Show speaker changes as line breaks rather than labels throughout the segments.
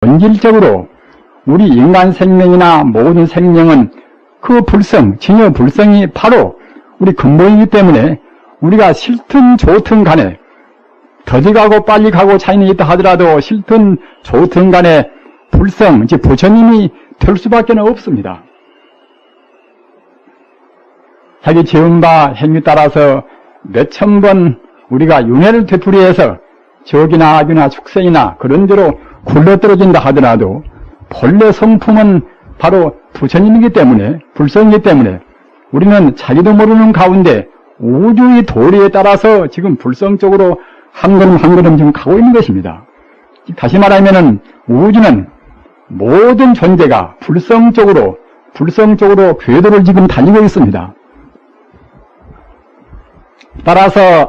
본질적으로 우리 인간 생명이나 모든 생명은 그 불성, 진여 불성이 바로 우리 근본이기 때문에 우리가 싫든 좋든 간에 더디 가고 빨리 가고 차이는 있다 하더라도 싫든 좋든 간에 불성, 즉 부처님이 될 수밖에 없습니다. 자기 지은 바 행위 따라서 몇천 번 우리가 윤회를 되풀이해서 적이나 악이나 축생이나 그런 대로 굴러떨어진다 하더라도 본래 성품은 바로 부처님이기 때문에, 불성이기 때문에 우리는 자기도 모르는 가운데 우주의 도리에 따라서 지금 불성적으로 한 걸음 한 걸음 지금 가고 있는 것입니다. 다시 말하면은 우주는 모든 존재가 불성적으로 궤도를 지금 다니고 있습니다. 따라서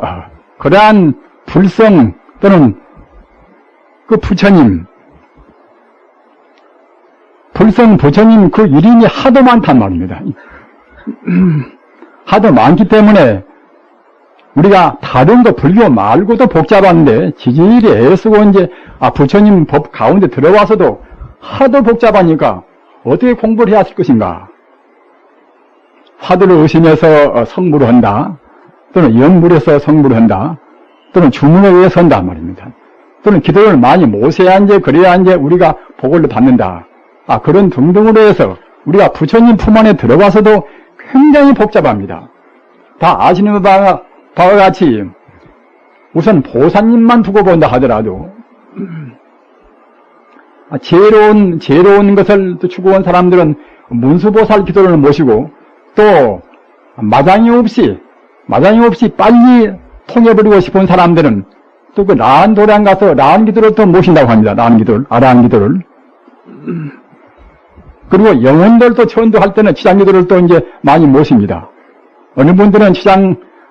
그러한 불성 또는 그 부처님, 불성 부처님 그 이름이 하도 많단 말입니다. 하도 많기 때문에 우리가 다른 거 불교 말고도 복잡한데 지질이 애쓰고 이제 부처님 법 가운데 들어와서도 하도 복잡하니까 어떻게 공부를 해야 할 것인가? 화두를 의심해서 성불을 한다. 또는 연불에서 성불을 한다. 또는 주문에 의해서 한다 말입니다. 또는 기도를 많이 모세야 이제 그래야 이제 우리가 복을 받는다. 그런 등등으로 해서 우리가 부처님 품 안에 들어가서도 굉장히 복잡합니다. 다 아시는 바와 같이 우선 보살님만 두고 본다 하더라도 지혜로운 것을 추구한 사람들은 문수보살 기도를 모시고 또 마장이 없이 빨리 통해버리고 싶은 사람들은 또 그 라한 도량 가서 라한 기도를 또 모신다고 합니다. 아라한 기도를. 그리고 영혼들도 천도할 때는 치장 기도를 또 이제 많이 모십니다. 어느 분들은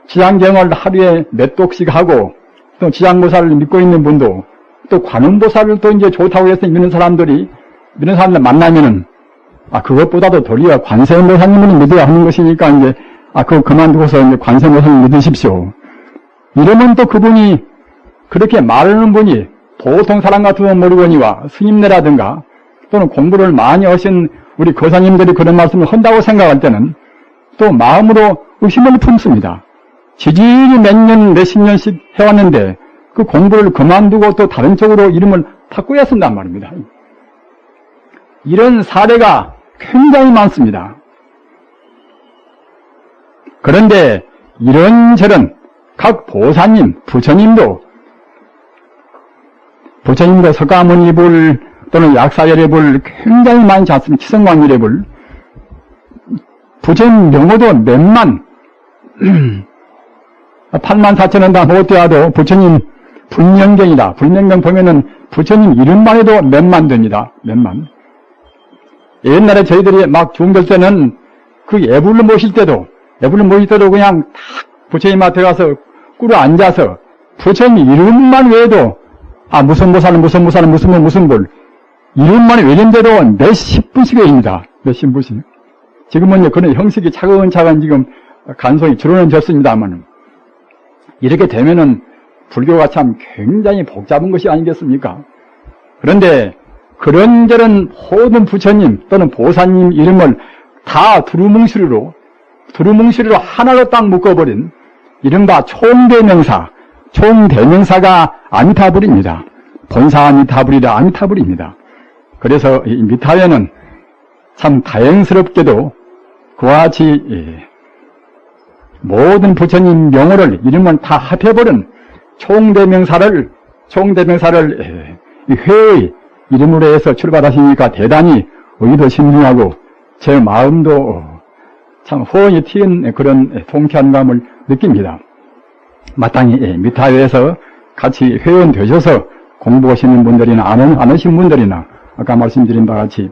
치장경을 하루에 몇 독씩 하고 또 치장보살을 믿고 있는 분도 또 관음보살을 또 이제 좋다고 해서 믿는 사람들 만나면은 그것보다도 도리어 관세음보살님을 믿어야 하는 것이니까 이제 그거 그만두고서 이제 관세음보살님 믿으십시오. 이러면 또 그분이 그렇게 말하는 분이 보통 사람 같으면 모르거니와 스님네라든가 또는 공부를 많이 하신 우리 거사님들이 그런 말씀을 한다고 생각할 때는 또 마음으로 의심을 품습니다. 지질이 몇십 년씩 해왔는데 그 공부를 그만두고 또 다른 쪽으로 이름을 바꾸어야 쓴단 말입니다. 이런 사례가 굉장히 많습니다. 그런데 이런저런 각 보사님, 부처님도 석가모니불 또는 약사열애불 굉장히 많지 않습니까? 치성광열애불 부처님 명호도 몇만 84,000원 다 못되어도 부처님 불명경이다. 불명경 보면은 부처님 이름만 해도 몇만 됩니다. 몇만. 옛날에 저희들이 막 중별 때는 그 애불을 모실 때도 그냥 딱 부처님한테 가서 꿇어 앉아서 부처님 이름만 외에도 무슨 보살은 무슨 불 이름만 외는데도 몇십 분씩 외입니다. 몇십 분씩. 지금은 그런 형식이 차근차근 지금 간소히 줄어졌습니다만 이렇게 되면은 불교가 참 굉장히 복잡한 것이 아니겠습니까? 그런데 그런저런 모든 부처님 또는 보사님 이름을 다 두루뭉실로 하나로 딱 묶어버린 이른바 총대명사가 아미타불입니다. 본사 아미타불이라 아미타불입니다. 그래서 이 미타회는 참 다행스럽게도 그와 같이 모든 부처님 명호를 이름을 다 합해버린 총대명사를 회의 이름으로 해서 출발하시니까 대단히 의도신중하고 제 마음도 참 호언이 튀은 그런 통쾌한 감을 느낍니다. 마땅히 미타회에서 같이 회원되셔서 공부하시는 분들이나 안 하신 분들이나 아까 말씀드린 바와 같이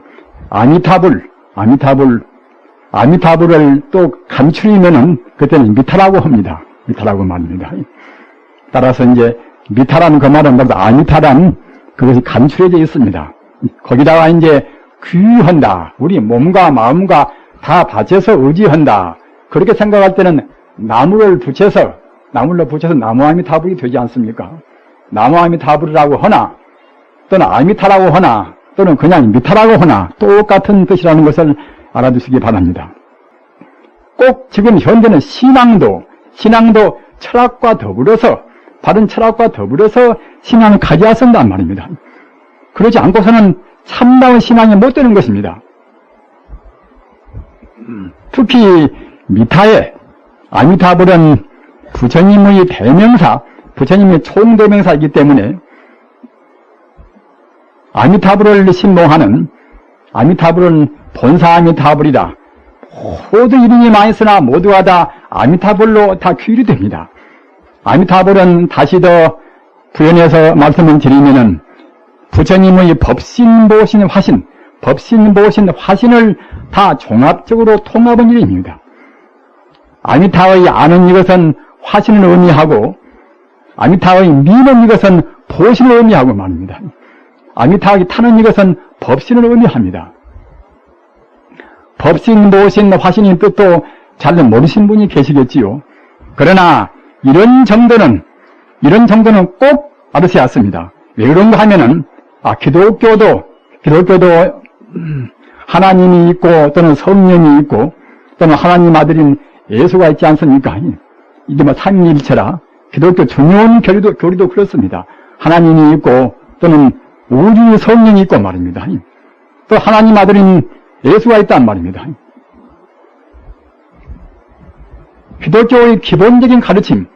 아미타불을 또 감추리면은 그때는 미타라고 합니다. 미타라고 말입니다. 따라서 이제 미타라는 그 말은 바로 아미타란 그것이 감추려져 있습니다. 거기다가 이제 귀한다. 우리 몸과 마음과 다 바쳐서 의지한다. 그렇게 생각할 때는 나무를 붙여서 나무 아미타불이 되지 않습니까? 나무 아미타불이라고 하나 또는 아미타라고 하나 또는 그냥 미타라고 하나 똑같은 뜻이라는 것을 알아두시기 바랍니다. 꼭 지금 현대는 신앙도 철학과 더불어서, 바른 철학과 더불어서 신앙을 가져야 쓴단 말입니다. 그러지 않고서는 참다운 신앙이 못 되는 것입니다. 특히 미타에 아미타불은 부처님의 대명사, 부처님의 총대명사이기 때문에 아미타불을 신봉하는, 아미타불은 본사 아미타불이다. 모두 이름이 많이 쓰나 모두가 다 아미타불로 다 규율이 됩니다. 아미타불은 다시 더 부연해서 말씀을 드리면은 부처님의 법신보신 화신, 법신보신 화신을 다 종합적으로 통합한 이름입니다. 아미타의 아는 이것은 화신을 의미하고 아미타의 미는 이것은 보신을 의미하고 말입니다. 아미타의 타는 이것은 법신을 의미합니다. 법신, 보신, 화신인 뜻도 잘 모르신 분이 계시겠지요. 그러나 이런 정도는 꼭 알으셔야 합니다. 왜 그런가 하면은 기독교도 하나님이 있고 또는 성령이 있고 또는 하나님 아들인 예수가 있지 않습니까? 이게 삼위일체라. 기독교 중요한 교리도 그렇습니다. 하나님이 있고 또는 우주 성령이 있고 말입니다. 또 하나님 아들인 예수가 있단 말입니다. 기독교의 기본적인 가르침,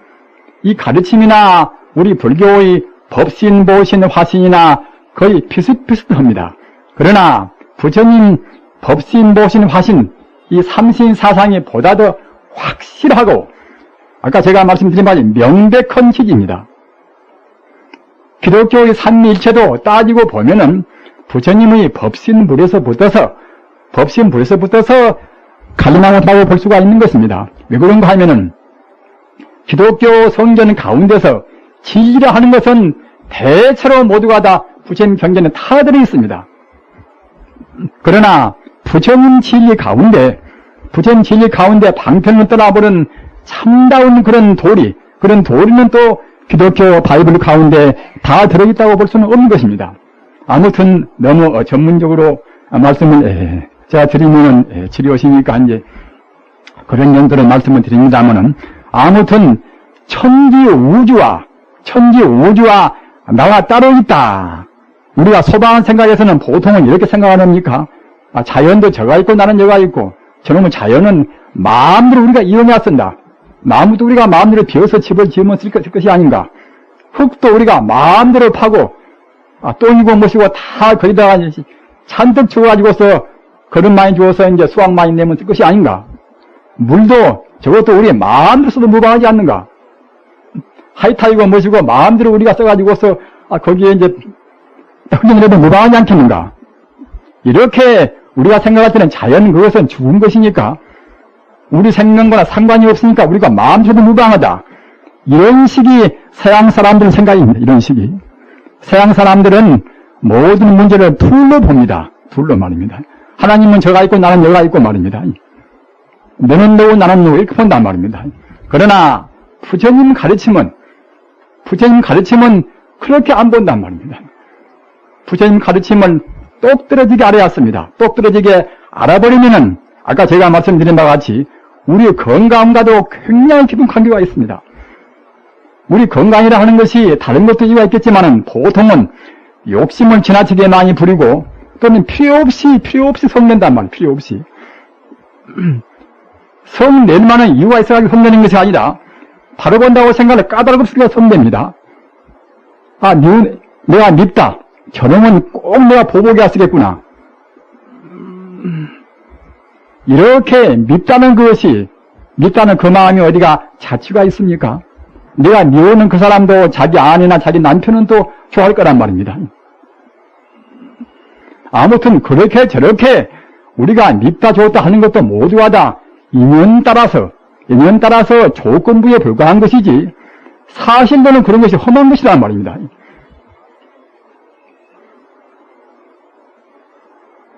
이 가르침이나 우리 불교의 법신, 보신, 화신이나 거의 비슷비슷합니다. 그러나 부처님 법신, 보신, 화신 이 삼신 사상이 보다 더 확실하고 아까 제가 말씀드린 바에 명백한 식입니다. 기독교의 삼위일체도 따지고 보면은 부처님의 법신불에서 붙어서 갈림하고 볼 수가 있는 것입니다. 왜 그런가 하면은 기독교 성전 가운데서 진리라 하는 것은 대체로 모두가 다 부처님 경전에 다 들어 있습니다. 그러나 부처님 진리 가운데 방편을 떠나버린 참다운 그런 도리는 또 기독교 바이블 가운데 다 들어있다고 볼 수는 없는 것입니다. 아무튼 너무 전문적으로 말씀을 제가 드리면은 지루하시니까 이제 그런 용도로 말씀을 드립니다만은 아무튼 천지 우주와 나와 따로 있다. 우리가 소방한 생각에서는 보통은 이렇게 생각합니까? 자연도 저가 있고 나는 저가 있고 저놈의 자연은 마음대로 우리가 이용해야 쓴다. 나무도 우리가 마음대로 비워서 집을 지으면 쓸 것이 아닌가. 흙도 우리가 마음대로 파고 똥이고 뭐시고 다 거기다가 잔뜩 주워가지고서 거름 많이 주어서 이제 수확 많이 내면 쓸 것이 아닌가. 물도 저것도 우리 마음대로 써도 무방하지 않는가. 하이타이고 뭐시고 마음대로 우리가 써가지고서 거기에 이제 흙을 내도 무방하지 않겠는가. 이렇게 우리가 생각할 때는 자연 그것은 죽은 것이니까 우리 생명과는 상관이 없으니까 우리가 마음대로 무방하다. 이런 식이 서양 사람들 생각입니다. 이런 식이. 서양 사람들은 모든 문제를 둘로 봅니다. 둘로 말입니다. 하나님은 저가 있고 나는 여가 있고 말입니다. 너는 너고 나는 너고 이렇게 본단 말입니다. 그러나 부처님 가르침은 그렇게 안 본단 말입니다. 부처님 가르침을 똑떨어지게 알아야 합니다. 똑떨어지게 알아버리면은 아까 제가 말씀드린 바와 같이 우리 건강과도 굉장히 깊은 관계가 있습니다. 우리 건강이라 하는 것이 다른 것도 이유가 있겠지만은 보통은 욕심을 지나치게 많이 부리고 또는 필요 없이 성낸단 말이에요. 필요 없이. 성낼 만한 이유가 있어가지고 성내는 것이 아니라 바로 본다고 생각을 까다롭으니까 성냅니다. 내가 밉다. 저놈은 꼭 내가 보복이 왔으겠구나. 이렇게 밉다는 그 마음이 어디가 자취가 있습니까? 내가 미워하는 그 사람도 자기 아내나 자기 남편은 또 좋아할 거란 말입니다. 아무튼 그렇게 저렇게 우리가 밉다 좋다 하는 것도 모두가 다 인연 따라서 조건부에 불과한 것이지 사실로는 그런 것이 험한 것이란 말입니다.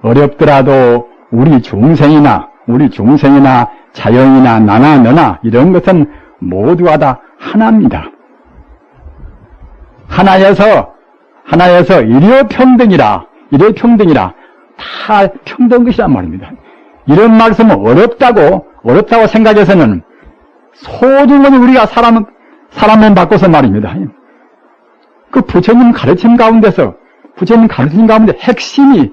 어렵더라도 우리 중생이나 자연이나 나나 너나 이런 것은 모두가 다 하나입니다. 하나여서 일io평등이라 이래 평등이라 다 평등 것이란 말입니다. 이런 말씀은 어렵다고 생각해서는 소중히 우리가 사람을 바꿔서 말입니다. 그 부처님 가르침 가운데 핵심이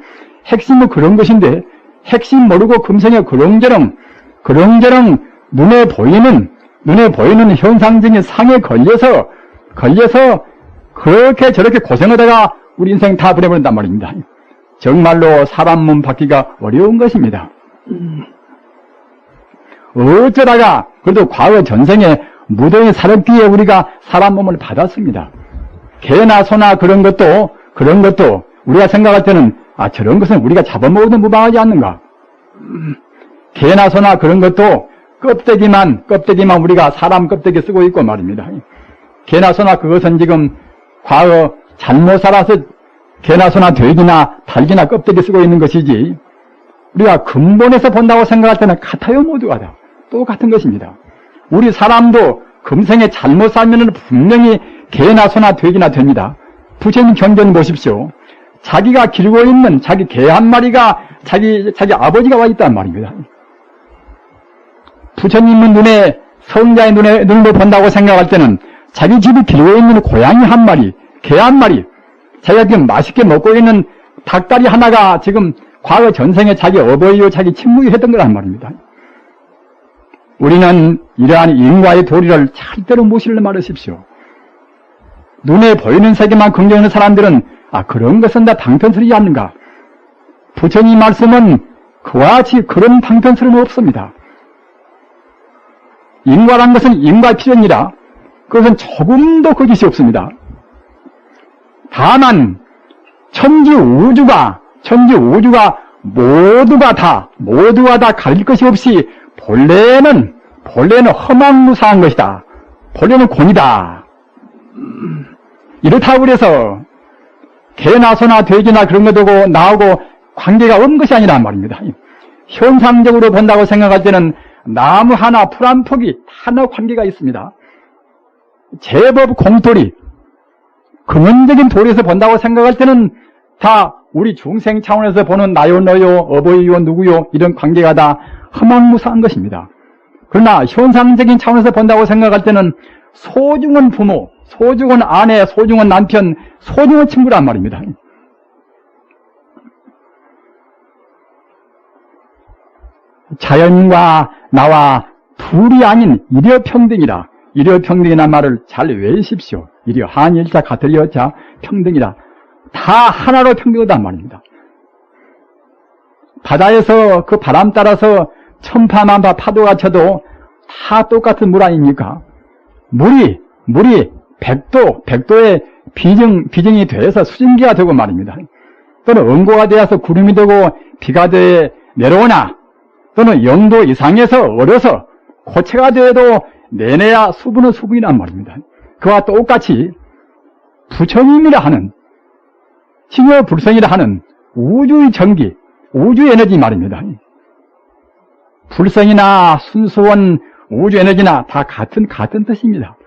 그런 것인데, 핵심 모르고 금생에 그렁저렁 눈에 보이는 현상적인 상에 걸려서 그렇게 저렇게 고생하다가 우리 인생 다 보내버린단 말입니다. 정말로 사람 몸 받기가 어려운 것입니다. 어쩌다가 그래도 과거 전생에 무덤에 살았기에 우리가 사람 몸을 받았습니다. 개나 소나 그런 것도 우리가 생각할 때는 저런 것은 우리가 잡아먹어도 무방하지 않는가. 개나 소나 그런 것도 껍데기만 우리가 사람 껍데기 쓰고 있고 말입니다. 개나 소나 그것은 지금 과거 잘못 살아서 개나 소나 돼지나 닭이나 껍데기 쓰고 있는 것이지, 우리가 근본에서 본다고 생각할 때는 같아요. 모두가 다 똑같은 것입니다. 우리 사람도 금생에 잘못 살면 분명히 개나 소나 돼지나 됩니다. 부처님 경전 보십시오. 자기가 기르고 있는 자기 개 한 마리가 자기 아버지가 와 있단 말입니다. 부처님은 성자의 눈으로 본다고 생각할 때는 자기 집이 기르고 있는 고양이 한 마리, 개 한 마리, 자기가 지금 맛있게 먹고 있는 닭다리 하나가 지금 과거 전생에 자기 어버이요 자기 친구이 했던 거란 말입니다. 우리는 이러한 인과의 도리를 절대로 무시를 말하십시오. 눈에 보이는 세계만 긍정하는 사람들은 그런 것은 다 방편스러지 않는가. 부처님 말씀은 그와 같이 그런 방편스러움은 없습니다. 인과란 것은 인과필연이라 그것은 조금도 거짓이 없습니다. 다만 천지 우주가 모두가 다 가릴 것이 없이 본래는 허망무사한 것이다. 본래는 공이다. 이렇다고 그래서 개나 소나 돼지나 그런 것도 나하고 관계가 없는 것이 아니란 말입니다. 현상적으로 본다고 생각할 때는 나무 하나, 풀 한 폭이 하나 관계가 있습니다. 제법 공돌이, 근원적인 도리에서 본다고 생각할 때는 다 우리 중생 차원에서 보는 나요, 너요, 어버이요, 누구요, 이런 관계가 다 허망무사한 것입니다. 그러나 현상적인 차원에서 본다고 생각할 때는 소중한 부모, 소중한 아내, 소중한 남편, 소중한 친구란 말입니다. 자연과 나와 둘이 아닌 일여평등이라. 일여평등이라는 말을 잘 외우십시오. 일여 한일자 같을 여자 평등이라. 다 하나로 평등하단 말입니다. 바다에서 그 바람 따라서 천파만파 파도가 쳐도 다 똑같은 물 아닙니까? 물이 백도의 비정이 돼서 수증기가 되고 말입니다. 또는 응고가 되어서 구름이 되고 비가 돼 내려오나, 또는 0도 이상에서 얼어서 고체가 되어도 내내야 수분은 수분이란 말입니다. 그와 똑같이 부처님이라 하는, 칭여불성이라 하는 우주의 전기, 우주 에너지 말입니다. 불성이나 순수한 우주 에너지나 다 같은 뜻입니다.